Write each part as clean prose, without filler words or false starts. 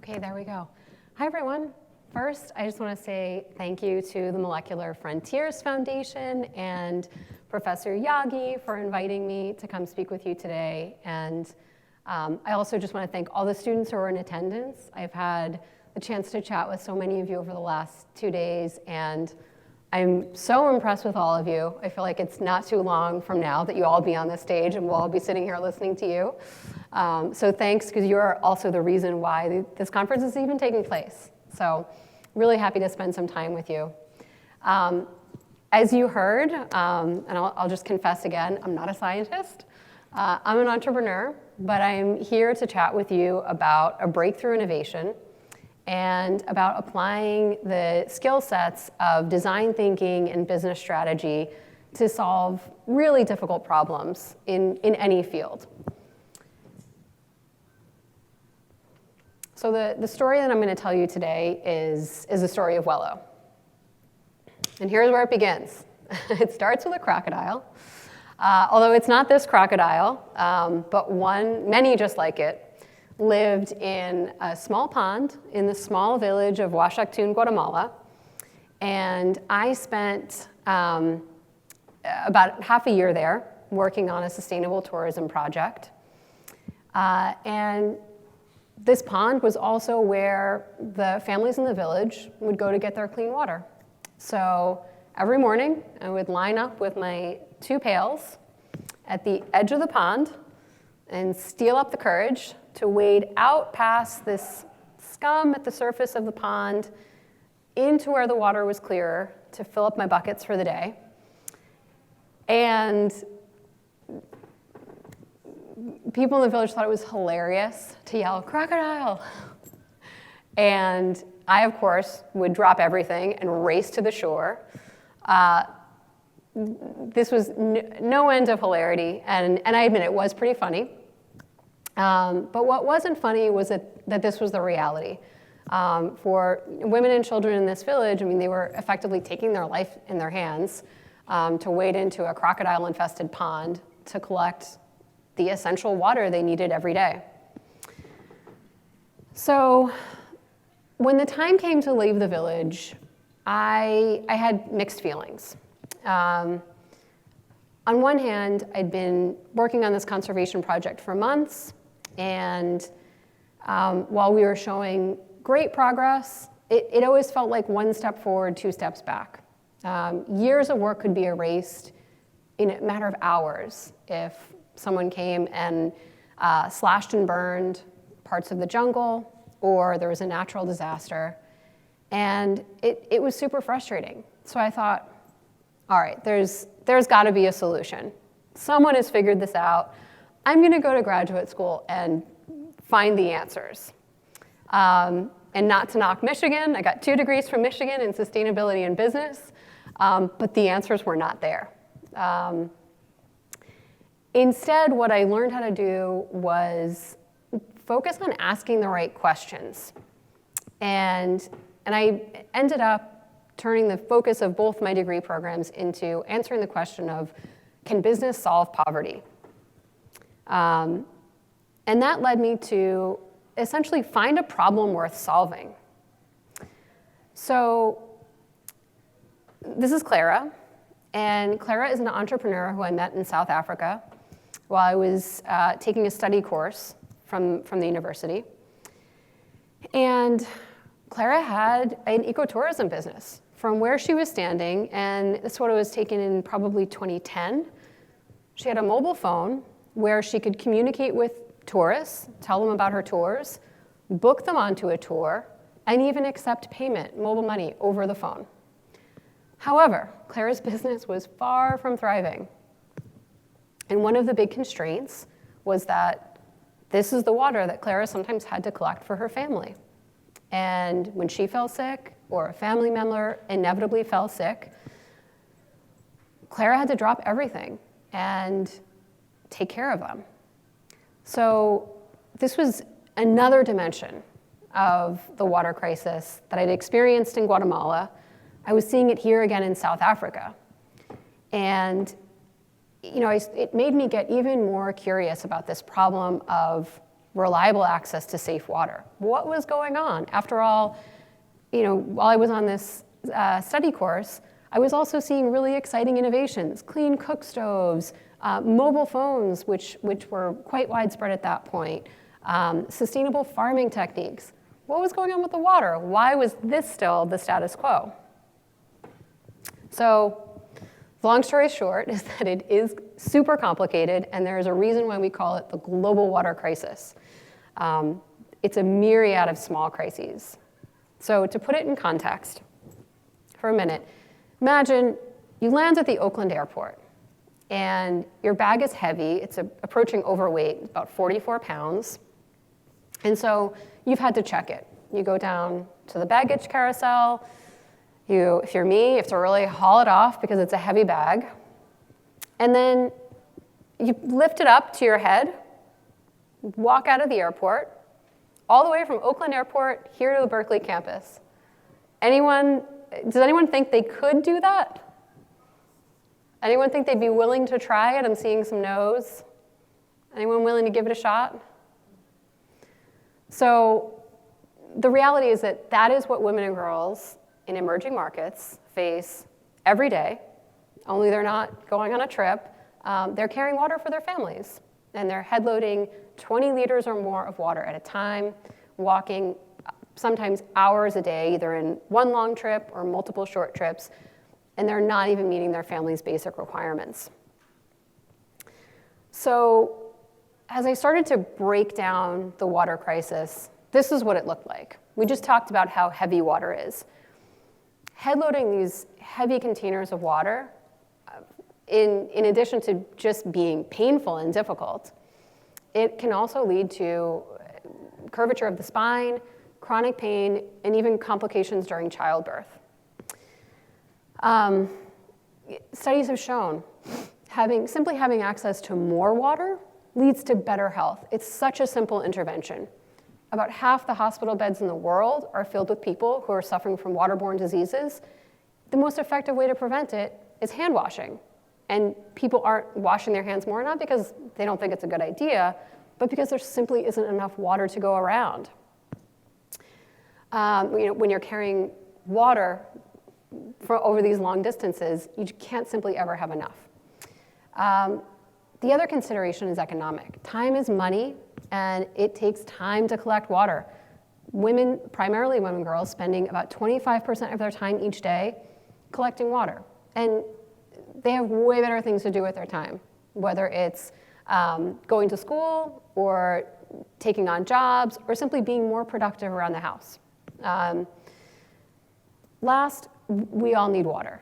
Okay, there we go. Hi, everyone. First, I just want to say thank you to the Molecular Frontiers Foundation and Professor Yagi for inviting me to come speak with you today. And I also just want to thank all the students who are in attendance. I've had the chance to chat with so many of you over the last 2 days, and I'm so impressed with all of you. I feel like it's not too long from now that you all be on this stage and we'll all be sitting here listening to you. So thanks, because you're also the reason why this conference is even taking place. So really happy to spend some time with you. As you heard, and I'll just confess again, I'm not a scientist. I'm an entrepreneur, but I'm here to chat with you about a breakthrough innovation and about applying the skill sets of design thinking and business strategy to solve really difficult problems in any field. So the story that I'm going to tell you today is the story of Wello. And here's where it begins. It starts with a crocodile, although it's not this crocodile, but many just like it, lived in a small pond in the small village of Huashactún, Guatemala. And I spent about half a year there working on a sustainable tourism project. And this pond was also where the families in the village would go to get their clean water. So every morning, I would line up with my 2 pails at the edge of the pond and steal up the courage to wade out past this scum at the surface of the pond into where the water was clearer to fill up my buckets for the day. And people in the village thought it was hilarious to yell, "Crocodile!" And I, of course, would drop everything and race to the shore. This was no end of hilarity, and I admit it was pretty funny. But what wasn't funny was that this was the reality. For women and children in this village, I mean, they were effectively taking their life in their hands to wade into a crocodile-infested pond to collect the essential water they needed every day. So when the time came to leave the village, I had mixed feelings. On one hand, I'd been working on this conservation project for months, and while we were showing great progress, it always felt like 1 step forward, 2 steps back. Years of work could be erased in a matter of hours if someone came and slashed and burned parts of the jungle, or there was a natural disaster. And it was super frustrating. So I thought, all right, there's got to be a solution. Someone has figured this out. I'm going to go to graduate school and find the answers. And not to knock Michigan, I got 2 degrees from Michigan in sustainability and business, but the answers were not there. Instead, what I learned how to do was focus on asking the right questions. And I ended up turning the focus of both my degree programs into answering the question of, can business solve poverty? And that led me to essentially find a problem worth solving. So this is Clara, and Clara is an entrepreneur who I met in South Africa while I was taking a study course from the university. And Clara had an ecotourism business from where she was standing, and this photo was taken in probably 2010. She had a mobile phone where she could communicate with tourists, tell them about her tours, book them onto a tour, and even accept payment, mobile money, over the phone. However, Clara's business was far from thriving. And one of the big constraints was that this is the water that Clara sometimes had to collect for her family. And when she fell sick, or a family member inevitably fell sick, Clara had to drop everything and take care of them. So this was another dimension of the water crisis that I'd experienced in Guatemala. I was seeing it here again in South Africa. And it made me get even more curious about this problem of reliable access to safe water. What was going on? After all, while I was on this study course, I was also seeing really exciting innovations, clean cook stoves, mobile phones, which were quite widespread at that point, sustainable farming techniques. What was going on with the water? Why was this still the status quo? So, long story short is that it is super complicated, and there is a reason why we call it the global water crisis. It's a myriad of small crises. So to put it in context, for a minute, imagine you land at the Oakland airport, and your bag is heavy. It's approaching overweight, about 44 pounds. And so you've had to check it. You go down to the baggage carousel. If you're me, you have to really haul it off because it's a heavy bag. And then you lift it up to your head, walk out of the airport, all the way from Oakland Airport here to the Berkeley campus. Does anyone think they could do that? Anyone think they'd be willing to try it? I'm seeing some no's. Anyone willing to give it a shot? So the reality is that is what women and girls in emerging markets face every day, only they're not going on a trip. They're carrying water for their families, and they're head loading 20 liters or more of water at a time, walking sometimes hours a day, either in one long trip or multiple short trips, and they're not even meeting their family's basic requirements. So as I started to break down the water crisis, this is what it looked like. We just talked about how heavy water is. Head loading these heavy containers of water, in addition to just being painful and difficult, it can also lead to curvature of the spine, chronic pain, and even complications during childbirth. Studies have shown simply having access to more water leads to better health. It's such a simple intervention. About half the hospital beds in the world are filled with people who are suffering from waterborne diseases. The most effective way to prevent it is hand washing. And people aren't washing their hands more, not because they don't think it's a good idea, but because there simply isn't enough water to go around. When you're carrying water over these long distances, you can't simply ever have enough. The other consideration is economic. Time is money, and it takes time to collect water. Women, primarily women and girls, spending about 25% of their time each day collecting water. And they have way better things to do with their time, whether it's going to school or taking on jobs or simply being more productive around the house. Last, we all need water.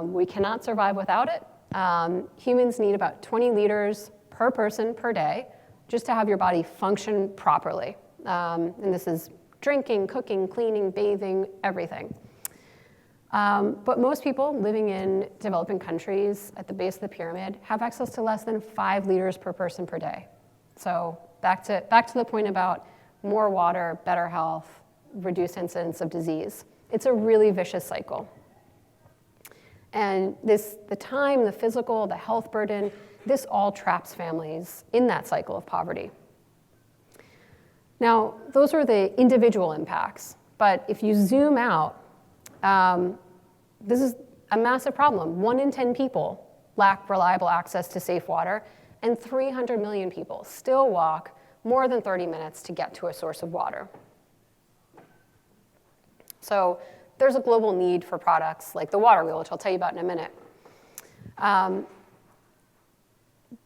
We cannot survive without it. Humans need about 20 liters per person per day just to have your body function properly. And this is drinking, cooking, cleaning, bathing, everything. But most people living in developing countries at the base of the pyramid have access to less than 5 liters per person per day. So back to the point about more water, better health, reduced incidence of disease. It's a really vicious cycle. And the time, the physical, the health burden, this all traps families in that cycle of poverty. Now, those are the individual impacts. But if you zoom out, this is a massive problem. 1 in 10 people lack reliable access to safe water, and 300 million people still walk more than 30 minutes to get to a source of water. So there's a global need for products like the water wheel, which I'll tell you about in a minute.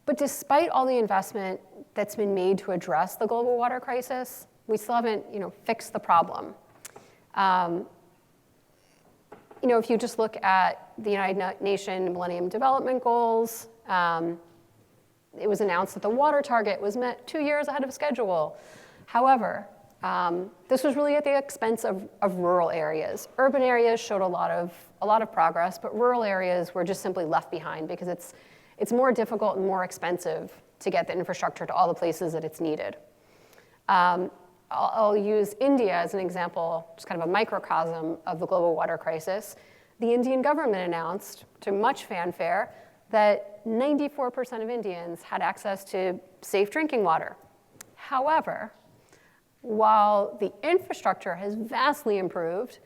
But despite all the investment that's been made to address the global water crisis, we still haven't, fixed the problem. If you just look at the United Nations Millennium Development Goals, it was announced that the water target was met 2 years ahead of schedule. However, this was really at the expense of rural areas. Urban areas showed a lot of progress, but rural areas were just simply left behind because it's more difficult and more expensive to get the infrastructure to all the places that it's needed. I'll use India as an example, just kind of a microcosm of the global water crisis. The Indian government announced, to much fanfare, that 94% of Indians had access to safe drinking water. However, while the infrastructure has vastly improved,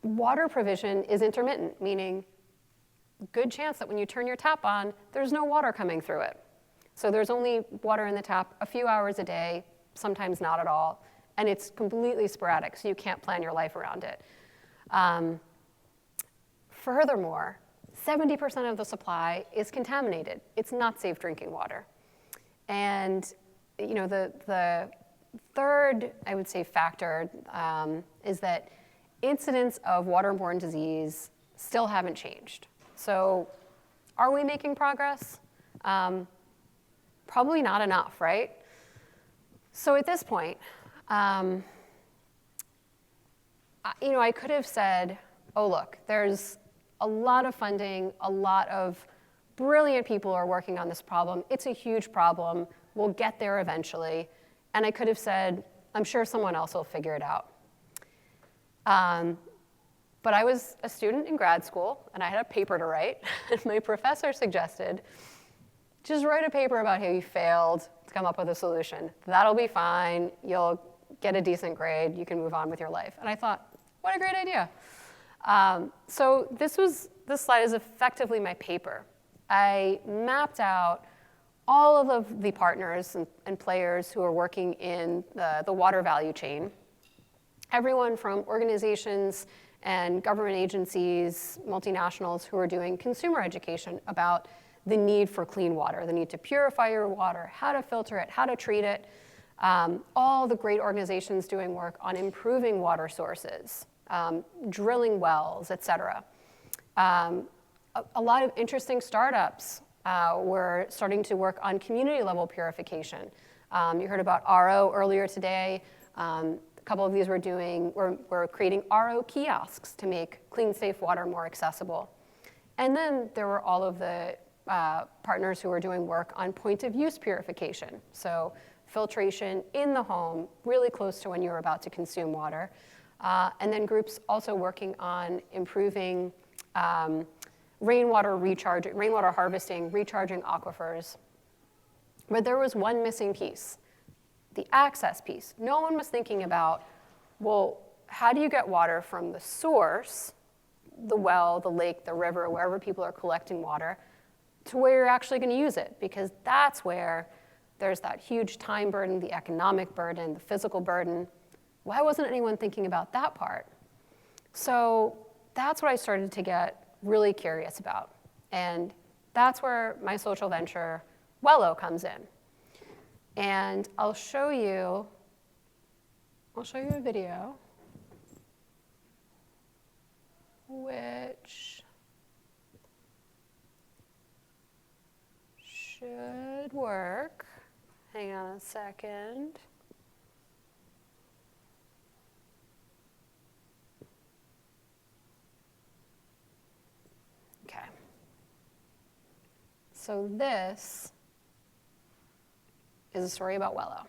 water provision is intermittent, meaning good chance that when you turn your tap on, there's no water coming through it. So there's only water in the tap a few hours a day, sometimes not at all, and it's completely sporadic, so you can't plan your life around it. Furthermore, 70% of the supply is contaminated. It's not safe drinking water. And the third, I would say, factor is that incidents of waterborne disease still haven't changed. So are we making progress? Probably not enough, right? So at this point, I could have said, oh, look, there's a lot of funding, a lot of brilliant people are working on this problem. It's a huge problem. We'll get there eventually. And I could have said, I'm sure someone else will figure it out. But I was a student in grad school, and I had a paper to write. And my professor suggested, just write a paper about how you failed to come up with a solution. That'll be fine. You'll get a decent grade. You can move on with your life. And I thought, what a great idea. So this slide is effectively my paper. I mapped out all of the partners and players who are working in the water value chain. Everyone from organizations and government agencies, multinationals who are doing consumer education about the need for clean water, the need to purify your water, how to filter it, how to treat it. All the great organizations doing work on improving water sources, drilling wells, et cetera. A lot of interesting startups were starting to work on community level purification. You heard about RO earlier today. A couple of these were creating RO kiosks to make clean, safe water more accessible. And then there were all of the partners who were doing work on point of use purification. So filtration in the home, really close to when you're about to consume water. And then groups also working on improving rainwater harvesting, recharging aquifers. But there was one missing piece, the access piece. No one was thinking about, well, how do you get water from the source, the well, the lake, the river, wherever people are collecting water, to where you're actually going to use it? Because that's where there's that huge time burden, the economic burden, the physical burden. Why wasn't anyone thinking about that part? So that's what I started to get really curious about. And that's where my social venture, Wello, comes in. And I'll show you a video which should work. Hang on a second. Okay. So this is a story about Wello.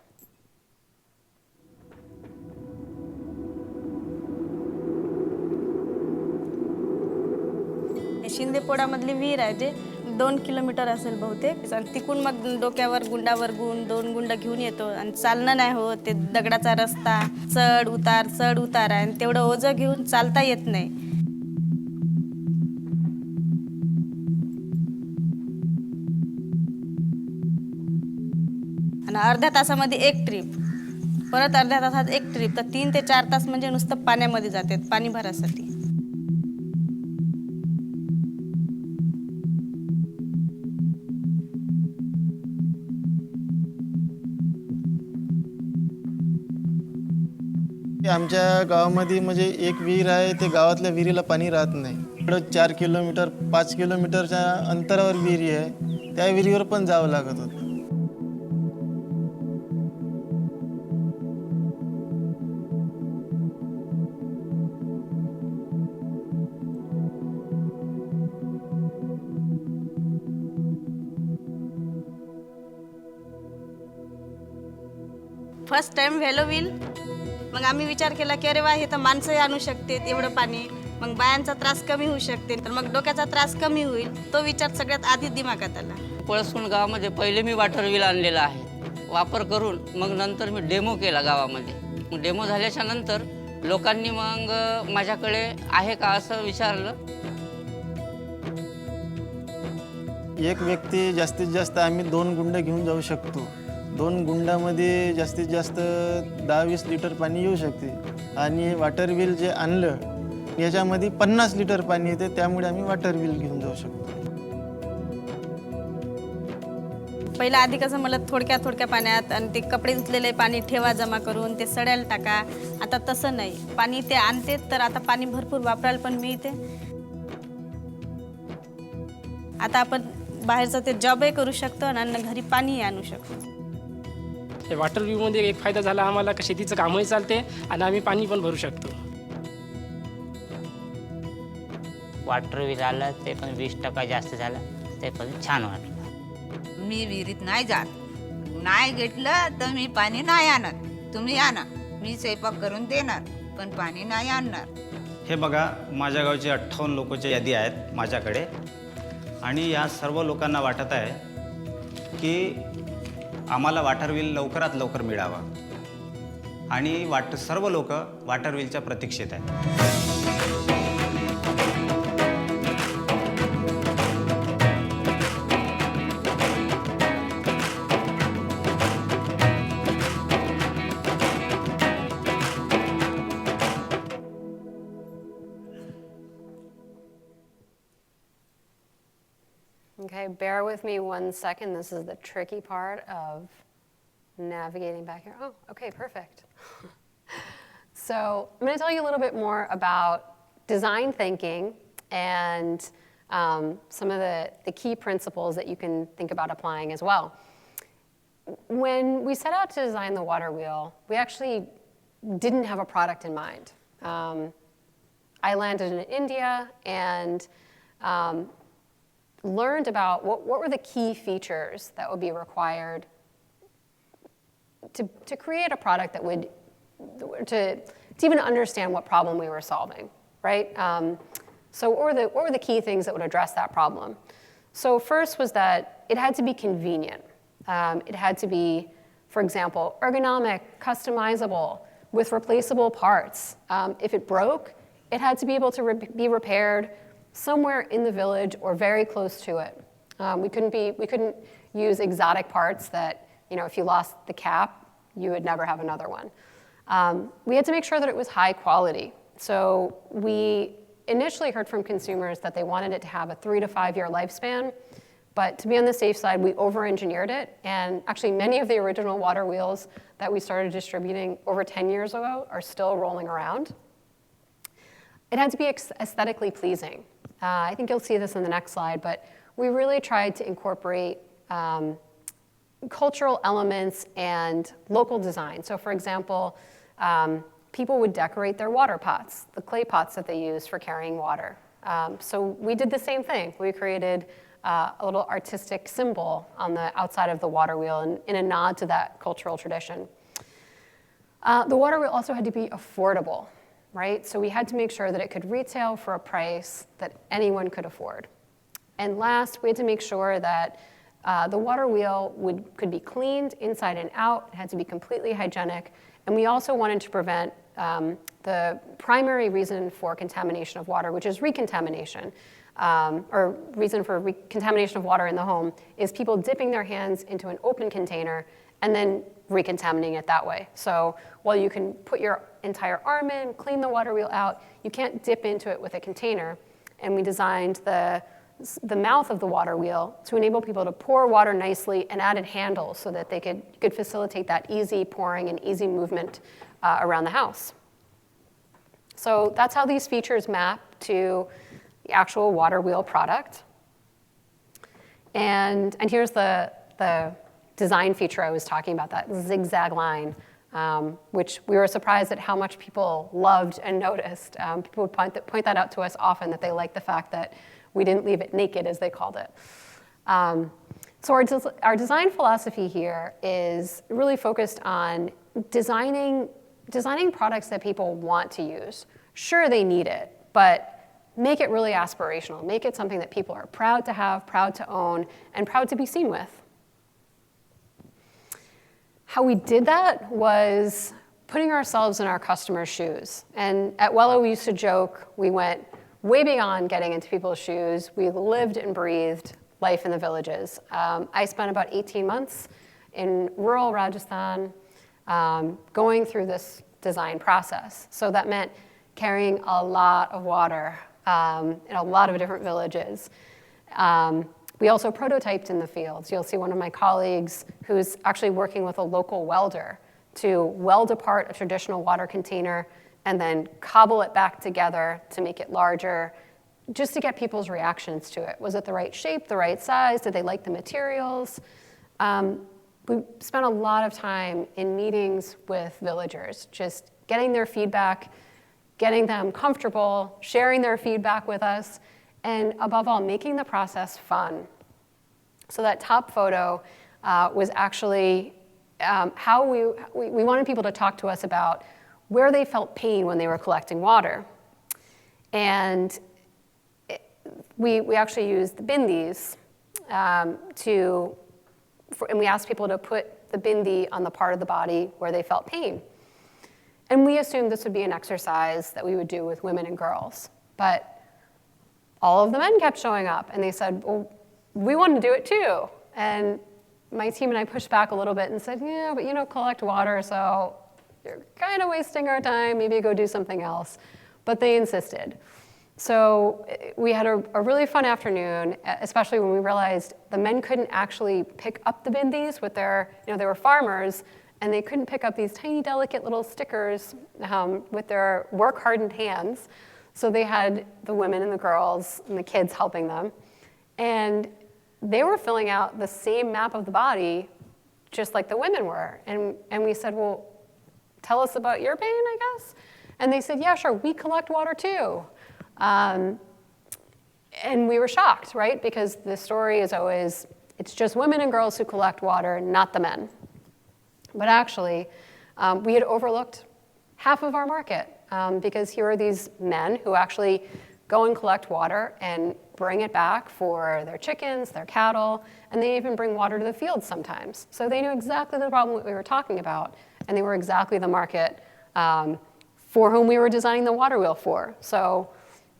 शिंदेपोडामधली विहीर आहे जे 2 kilometre असेल बहुतेक आणि तिकून मग डोक्यावर गुंडावर दोन गुंड घेऊन येतो आणि चालणं नाही होत ते दगडाचा रस्ता चढ उतार आहे आणि तेवढं ओझं घेऊन चालता येत नाही आणि अर्ध्या तासामध्ये एक ट्रिप परत अर्ध्या तासात एक ट्रिप तर 3 ते 4 तास म्हणजे नुसतं पाण्यामध्ये जातात पाणी भरासाठी आमच्या गावामध्ये म्हणजे एक विहीर आहे ते गावातल्या विहिरीला पाणी राहत नाही इकडं 4 किलोमीटर 5 किलोमीटरच्या अंतरावर विहिरी आहे त्या विहिरीवर पण जावं लागत होतं फर्स्ट टाइम व्हेलो व्हील मग आम्ही विचार केला की अरे वा हे तर माणसंही आणू शकते एवढं पाणी मग बायांचा त्रास कमी होऊ शकते तर मग डोक्याचा त्रास कमी होईल तो विचार सगळ्यात आधी दिमागात आला पळसकुंड गावामध्ये पहिले मी वॉटर व्हील आणलेला आहे वापर करून मग नंतर मी डेमो केला गावामध्ये. मग डेमो झाल्याच्या नंतर लोकांनी मग माझ्याकडे आहे का असं विचारलं. एक व्यक्ती जास्तीत जास्त आम्ही 2 गुंड घेऊन जाऊ शकतो. 2 गुंडामध्ये जास्तीत जास्त 10-20 लिटर पाणी येऊ शकते. आणि वॉटर व्हील जे आणलं याच्यामध्ये 50 लिटर पाणी येते, त्यामुळे आम्ही वॉटर व्हील घेऊन जाऊ शकतो. पहिला आधी कसं मला थोडक्या पाण्यात आणि ते कपडे धुतलेले पाणी ठेवा जमा करून ते सड्याला टाका. आता तसं नाही, पाणी ते आणते तर आता पाणी भरपूर वापरायला पण मिळते. आता आपण बाहेरचं ते जॉबही करू शकतो आणि घरी पाणीही आणू शकतो. वॉटर व्ह्यूमध्ये एक फायदा झाला आम्हाला की शेतीचं कामही चालते आणि आम्ही पाणी पण भरू शकतो. वॉटर व्हील आलं ते पण 20% जास्त झालं, ते पण छान वाटलं. मी विहिरीत नाही जात, नाही घेतलं तर मी पाणी नाही आणत. तुम्ही आणा, मी स्वयंपाक करून देणार, पण पाणी नाही आणणार. हे बघा, माझ्या गावचे 58 लोकांची यादी आहेत माझ्याकडे. आणि या सर्व लोकांना वाटत आहे की आम्हाला वॉटर व्हील लवकरात लवकर मिळावा. आणि सर्व लोक वॉटर व्हीलच्या प्रतीक्षेत आहेत. Okay, bear with me 1 second. This is the tricky part of navigating back here. Oh, okay, perfect. So I'm going to tell you a little bit more about design thinking and some of the key principles that you can think about applying as well. When we set out to design the water wheel, we actually didn't have a product in mind. I landed in India and learned about what were the key features that would be required to create a product that would, to even understand what problem we were solving, right? So what were the key things that would address that problem? So first was that it had to be convenient. It had to be, for example, ergonomic, customizable, with replaceable parts. If it broke, it had to be able to be repaired somewhere in the village or very close to it. We couldn't use exotic parts that, if you lost the cap, you would never have another one. We had to make sure that it was high quality. So we initially heard from consumers that they wanted it to have a 3 to 5 year lifespan, but to be on the safe side, we over-engineered it, and actually many of the original water wheels that we started distributing over 10 years ago are still rolling around. It had to be aesthetically pleasing. I think you'll see this in the next slide, but we really tried to incorporate cultural elements and local design. So for example, people would decorate their water pots, the clay pots that they use for carrying water. So we did the same thing. We created a little artistic symbol on the outside of the water wheel in a nod to that cultural tradition. The water wheel also had to be affordable. Right? So we had to make sure that it could retail for a price that anyone could afford. And last, we had to make sure that the water wheel could be cleaned inside and out. It had to be completely hygienic. And we also wanted to prevent the primary reason for contamination of water, which is recontamination, or reason for contamination of water in the home, is people dipping their hands into an open container and then recontaminating it that way. So while you can put your entire arm in, clean the water wheel out, you can't dip into it with a container. And we designed the mouth of the water wheel to enable people to pour water nicely and added handles so that they could facilitate that easy pouring and easy movement around the house. So that's how these features map to the actual water wheel product. And here's the design feature I was talking about, that zigzag line, which we were surprised at how much people loved and noticed. People would point that out to us often, that they liked the fact that we didn't leave it naked, as they called it. So our design philosophy here is really focused on designing products that people want to use. Sure, they need it, but make it really aspirational. Make it something that people are proud to have, proud to own, and proud to be seen with. How we did that was putting ourselves in our customers' shoes. And at Wello, we used to joke, we went way beyond getting into people's shoes. We lived and breathed life in the villages. I spent about 18 months in rural Rajasthan going through this design process. So that meant carrying a lot of water in a lot of different villages. We also prototyped in the fields. You'll see one of my colleagues who's actually working with a local welder to weld apart a traditional water container and then cobble it back together to make it larger, just to get people's reactions to it. Was it the right shape, the right size? Did they like the materials? We spent a lot of time in meetings with villagers, just getting their feedback, getting them comfortable, sharing their feedback with us, and above all, making the process fun. So that top photo was actually how we wanted people to talk to us about where they felt pain when they were collecting water. And we actually used the bindis and we asked people to put the bindi on the part of the body where they felt pain. And we assumed this would be an exercise that we would do with women and girls. But all of the men kept showing up, and they said, well, we want to do it too. And my team and I pushed back a little bit and said, yeah, but you don't collect water, so you're kind of wasting our time. Maybe go do something else. But they insisted. So we had a really fun afternoon, especially when we realized the men couldn't actually pick up the bindis with their, they were farmers, and they couldn't pick up these tiny, delicate little stickers with their work-hardened hands. So they had the women and the girls and the kids helping them. And they were filling out the same map of the body just like the women were. And we said, well, tell us about your pain, I guess. And they said, yeah, sure, we collect water too. And we were shocked, right? Because the story is always, it's just women and girls who collect water, not the men. But actually, we had overlooked half of our market because here are these men who actually go and collect water and bring it back for their chickens, their cattle, and they even bring water to the fields sometimes. So they knew exactly the problem that we were talking about, and they were exactly the market for whom we were designing the water wheel for. So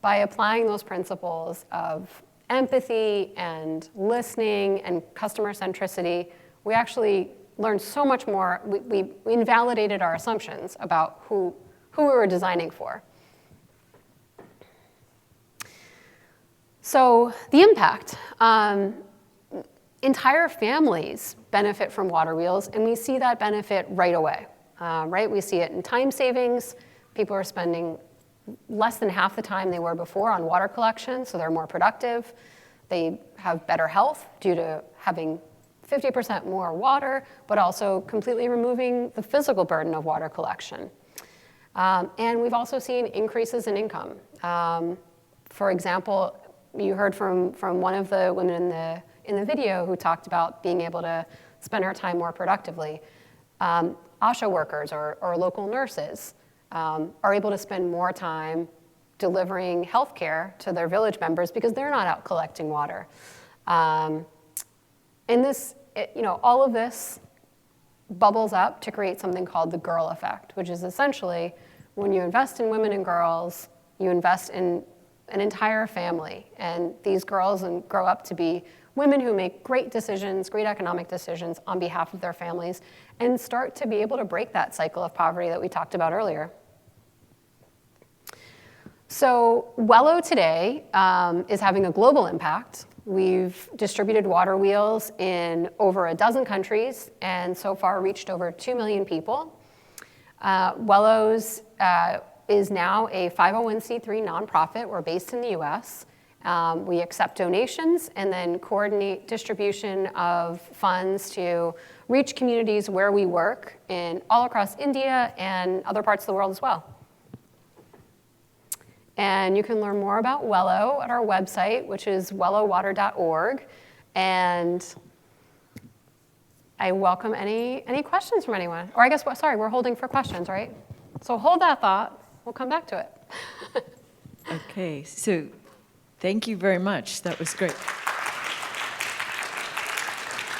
by applying those principles of empathy and listening and customer centricity, we actually learned so much more. We invalidated our assumptions about who we were designing for. So the impact. Entire families benefit from water wheels, and we see that benefit right away, right? We see it in time savings. People are spending less than half the time they were before on water collection, so they're more productive. They have better health due to having 50% more water, but also completely removing the physical burden of water collection. And we've also seen increases in income. For example, you heard from one of the women in the video who talked about being able to spend her time more productively. ASHA workers or local nurses are able to spend more time delivering healthcare to their village members because they're not out collecting water. And this, all of this bubbles up to create something called the girl effect, which is essentially when you invest in women and girls, you invest in an entire family. And these girls grow up to be women who make great decisions, great economic decisions on behalf of their families, and start to be able to break that cycle of poverty that we talked about earlier. So Wello today is having a global impact. We've distributed water wheels in over a dozen countries and so far reached over 2 million people. Wello's is now a 501c3 nonprofit. We're based in the US. We accept donations and then coordinate distribution of funds to reach communities where we work all across India and other parts of the world as well. And you can learn more about Wello at our website, which is wellowater.org. And I welcome any questions from anyone. Or I guess, sorry, we're holding for questions, right? So hold that thought. We'll come back to it. Okay, so thank you very much. That was great.